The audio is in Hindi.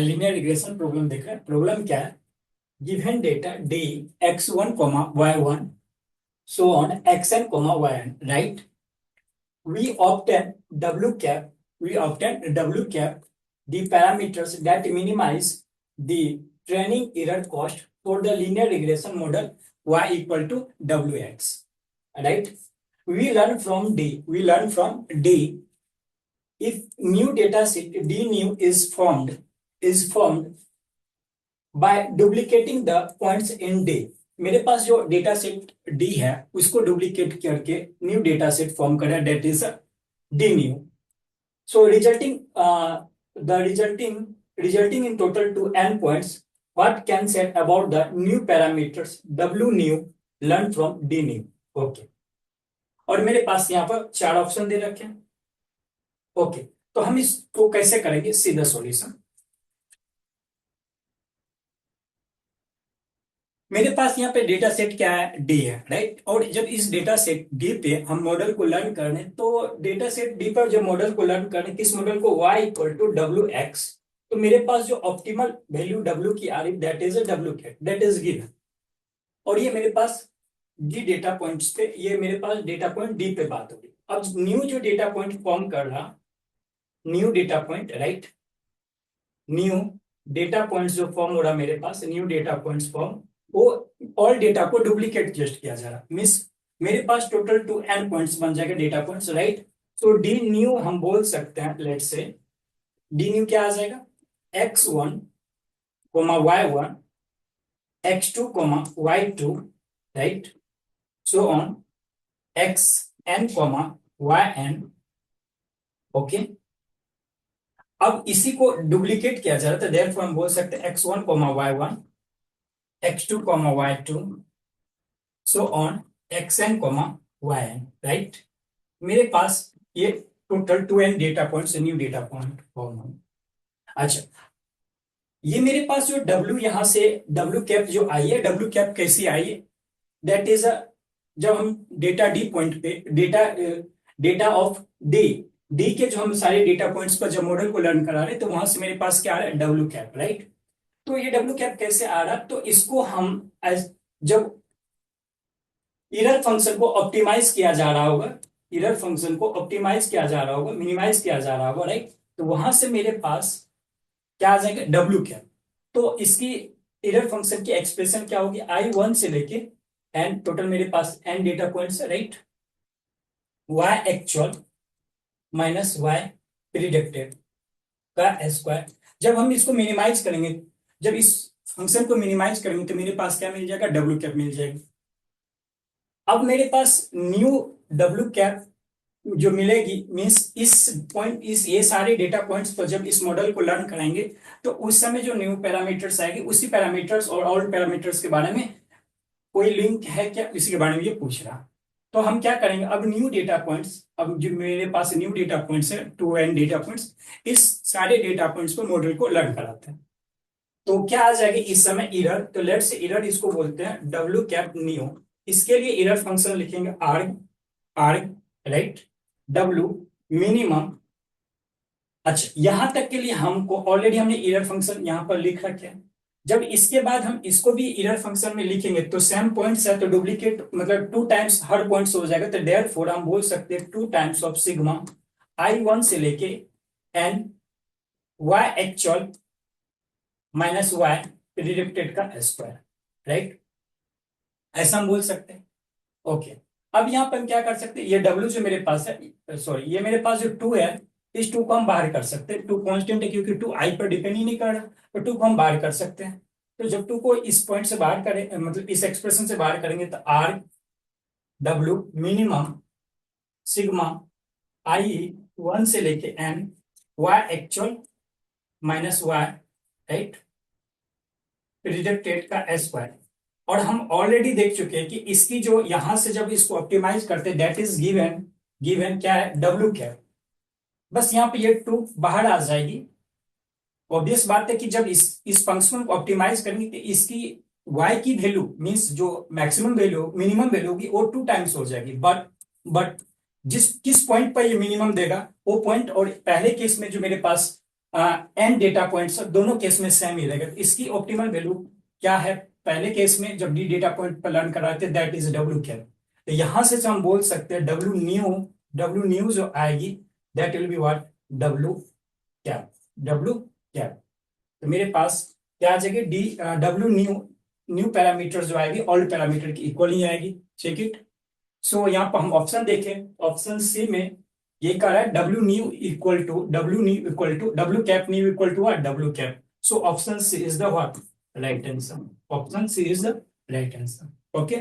लीनियर रिग्रेशन प्रॉब्लम देख रहे हैं। प्रॉब्लम क्या है? Given data D x1 y1 so on xn yn, right? we obtain w cap we obtain w cap, the parameters that minimize the training error cost for the linear regression model y equal to wx, right? We learn from d if new data set d new is formed by duplicating the points in d। मेरे पास जो डेटा सेट डी है उसको डुप्लीकेट करके न्यू डेटा सेट फॉर्म करा, that is D new. So resulting in total two n points, what can set about the new parameters w new learn from d new. Okay, और मेरे पास यहाँ पर 4 ऑप्शन दे रखे हैं। ओके, तो हम इसको कैसे करेंगे? सीधा सॉल्यूशन। मेरे पास यहाँ पे डेटा सेट क्या है? डी है, राइट? और जब इस डेटा सेट डी पे हम मॉडल को लर्न करने, तो डेटा सेट डी पर जब मॉडल को लर्न करने, किस मॉडल को? y equal to W X. तो मेरे पास जो ऑप्टिमल वैल्यू w की आ रही, that is w cap, that is given. और ये मेरे पास डी डेटा पॉइंट्स पे, ये मेरे पास डेटा पॉइंट डी पे बात होगी। अब न्यू जो डेटा पॉइंट फॉर्म कर रहा, new data point, right? New data points जो फॉर्म हो रहा मेरे पास, न्यू डेटा पॉइंट्स फॉर्म, वो ऑल डेटा को डुप्लीकेट जस्ट किया जा रहा, मींस मेरे पास टोटल टू n पॉइंट्स बन जाएगा, डेटा पॉइंट्स, राइट? तो डी न्यू हम बोल सकते हैं, लेट्स से डी न्यू क्या आ जाएगा? x1 y1 x2 y2, right? So on xn yn। Okay, अब इसी को डुप्लीकेट किया जा रहा था, देयरफॉर हम बोल सकते हैं x1 y1 x2 y2 so on xn yn, right? मेरे पास ये total 2n data points, new data point form हो। अच्छा, ये मेरे पास जो w यहां से w कैप जो आई है, w कैप कैसी आई है? दैट इज जब हम डेटा डी पॉइंट पे, डेटा ऑफ डी के जो हम सारे डेटा पॉइंट्स पर जब मॉडल को लर्न करा रहे, तो वहां से मेरे पास क्या आ रहा है? w cap, right? तो ये w कैप कैसे आ रहा? तो इसको हम जब इरर फंक्शन को ऑप्टिमाइज किया जा रहा होगा, इरर फंक्शन को ऑप्टिमाइज किया जा रहा होगा, मिनिमाइज किया जा रहा होगा, राइट? तो वहां से मेरे पास क्या आ जाएगा? w cap. तो इसकी इरर फंक्शन की एक्सप्रेशन क्या होगी? i1 से लेके n, टोटल मेरे पास n डेटा पॉइंट्स है, right? y actual minus y predicted का स्क्वायर। जब हम इसको मिनिमाइज करेंगे, जब इस फंक्शन को मिनिमाइज करेंगे, तो मेरे पास क्या मिल जाएगा? w कैप मिल जाएगी। अब मेरे पास न्यू w कैप जो मिलेगी, मींस इस पॉइंट, इस ये सारे डेटा पॉइंट्स पर जब इस मॉडल को लर्न कराएंगे, तो उस समय जो न्यू पैरामीटर्स आएंगे, उसी पैरामीटर्स और ऑल पैरामीटर्स के बारे में कोई लिंक है क्या, इसी के बारे में ये पूछ रहा। तो हम क्या करेंगे? अब न्यू डेटा पॉइंट्स, अब जो मेरे पास न्यू डेटा पॉइंट्स है 2n डेटा पॉइंट्स, इस सारे डेटा पॉइंट्स पर मॉडल को लर्न कराते हैं। तो क्या आ जाएगी इस समय? इरर। तो लेट्स से इरर इसको बोलते हैं w कैप न्यू। इसके लिए इरर फंक्शन लिखेंगे आर्ग, राइट? w minimum. अच्छा, यहां तक के लिए हमको ऑलरेडी हमने इरर फंक्शन यहां पर लिख रखे हैं। जब इसके बाद हम इसको भी इरर फंक्शन में लिखेंगे, तो सेम पॉइंट्स है, तो डुप्लीकेट मतलब 2 टाइम्स हर पॉइंट्स हो जाएगा। तो देयरफॉर हम बोल सकते हैं 2 टाइम्स ऑफ सिग्मा i1 से लेके n y actual minus y predicted का स्क्वायर, राइट? ऐसा हम बोल सकते हैं। ओके, अब यहाँ पर हम क्या कर सकते हैं? ये w जो मेरे पास है, सॉरी, ये मेरे पास जो 2 है, इस 2 को हम बाहर कर सकते हैं। 2 कांस्टेंट है क्योंकि 2 i पर डिपेंड ही नहीं कर रहा, तो 2 को हम बाहर कर सकते हैं। तो जब 2 को इस पॉइंट से बाहर करें, मतलब इस एक्सप्रेशन से बाहर करेंगे, तो r w minimum sigma i1 से लेके n y actual minus y, right, predicted का स्क्वायर। और हम ऑलरेडी देख चुके हैं कि इसकी जो यहां से जब इसको ऑप्टिमाइज करते हैं, दैट इज गिवन क्या है? w cap. बस यहाँ पे ये 2 बाहर आ जाएगी। ऑब्वियस बात है कि जब इस फंक्शन को ऑप्टिमाइज करेंगे, तो इसकी y की वैल्यू, मींस जो मैक्सिमम वैल्यू, मिनिमम वैल्यू होगी, वो 2 टाइम्स हो जाएगी। बट किस पॉइंट पर ये मिनिमम देगा, वो पॉइंट, और पहले केस में जो मेरे पास एन डेटा पॉइंट्स दोनों केस में सेम ही रहेगा। इसकी ऑप्टिमल वैल्यू क्या है? पहले केस में जब डी डेटा पॉइंट पर लर्न कराते हैं दैट इज डब्ल्यू कैप। तो यहां से हम बोल सकते हैं डब्ल्यू न्यू जो आएगी that will be what? W cap. W cap. तो मेरे पास क्या आ जाएगी? D W new new parameter जो आएगी ओल्ड पैरामीटर की इक्वल ही आएगी। Check it. सो यहाँ पर हम ऑप्शन देखें, ऑप्शन सी में ये कह रहा है W cap new equal to W cap. So option C is the what? Right answer. Option C is the right answer. Okay.